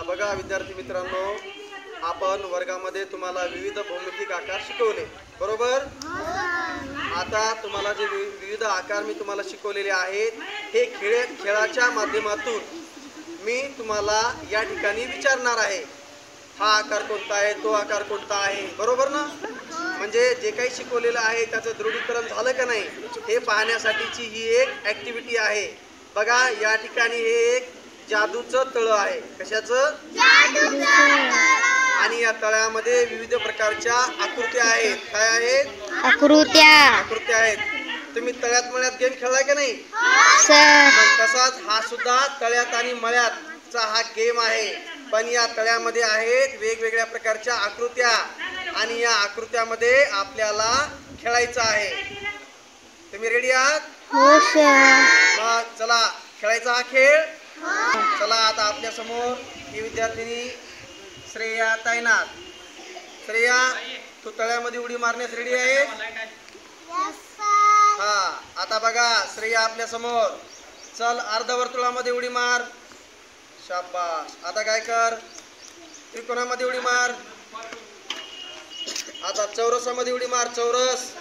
बघा विद्यार्थी मित्रांनो, आपण वर्गामध्ये तुम्हाला विविध भौमितिक आकार शिकवले, बरोबर? आता तुम्हाला जे विविध आकार मी तुम्हाला शिकवलेले आहेत, हे खेळाच्या माध्यमातून मी तुम्हाला या ठिकाणी विचारणार आहे. हा आकार कोणता आहे, तो आकार कोणता आहे, बरोबर ना? म्हणजे जे काही शिकवलेलं आहे त्याचं दृढीकरण झालं का नाही हे पाहण्यासाठीची ही एक ॲक्टिव्हिटी आहे. बघा या ठिकाणी हे एक जादूचं तळ आहे. कशाचं? आणि या तळ्यामध्ये विविध प्रकारच्या आकृत्या आहेत. काय आहेत? आकृत्या आहेत. तुम्ही तळ्यात मळ्यात गेम खेळलाय का नाही? तसाच हा सुद्धा तळ्यात आणि मळ्यातचा हा गेम आहे. पण या तळ्यामध्ये आहेत वेगवेगळ्या प्रकारच्या आकृत्या आणि या आकृत्यामध्ये आपल्याला खेळायचं आहे. तुम्ही रेडी आहात? हो सर. मग चला खेळायचा हा खेळ. चला आता आपल्या समोर ही विद्यार्थिनी श्रेया तैनात. श्रेया, तू तळ्यामध्ये उडी मारण्यास रेडी आहे? हा, आता बघा श्रेया आपल्या समोर. चल अर्धवर्तुळामध्ये उडी मार. शाबास. आता काय कर? त्रिकोणामध्ये उडी मार. आता चौरसामध्ये उडी मार. चौरस.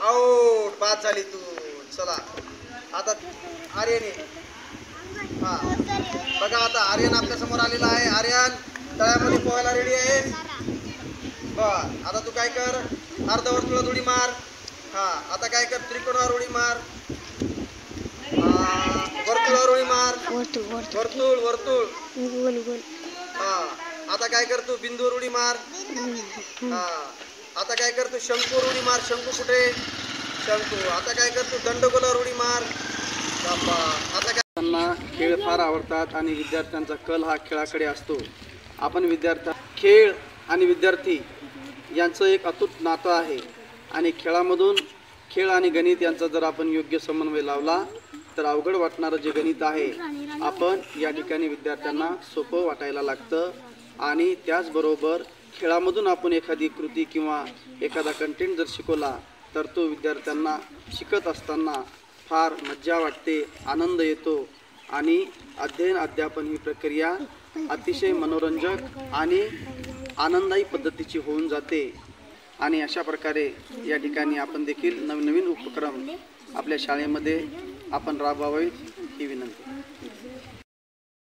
आउट. बाद झाली तू. चला आता आर्यन. हा बघा आता आर्यन आपल्या समोर आलेला आहे. आर्यन तळ्यामध्ये पोहायला रेडी आहे? बर. आता तू काय कर? अर्धवर्तुळात उडी मार. हा आता काय कर? त्रिकोणावर उडी मार. वर्तुळावर उडी मार. वर्तुळ. हा आता काय कर? तू बिंदूवर उडी मार. हा आता काय कर? तू शंकूवर उडी मार. शंकू कुठे? शंकू. आता काय कर? तू दंडगोलावर उडी मार. आता काय? त्यांना खेळ फार आवडतात आणि विद्यार्थ्यांचा कल हा खेळाकडे असतो. आपण खेळ आणि विद्यार्थी यांचं एक अतूट नातं आहे आणि खेळ आणि गणित यांचा जर आपण योग्य समन्वय लावला तर अवघड वाटणारं जे गणित आहे आपण या ठिकाणी विद्यार्थ्यांना सोपं वाटायला लागतं. आणि त्याचबरोबर खेळामधून आपण एखादी कृती किंवा एखादा कंटेंट जर शिकवला तर तो विद्यार्थ्यांना शिकत असताना फार मज्जा वाटते, आनंद येतो आणि अध्यापन ही प्रक्रिया अतिशय मनोरंजक आणि आनंददायी पद्धतीची होऊन जाते. आणि अशा प्रकारे या ठिकाणी आपण देखील नवीन उपक्रम आपल्या शाळेमध्ये आपण राबवावेत ही विनंती.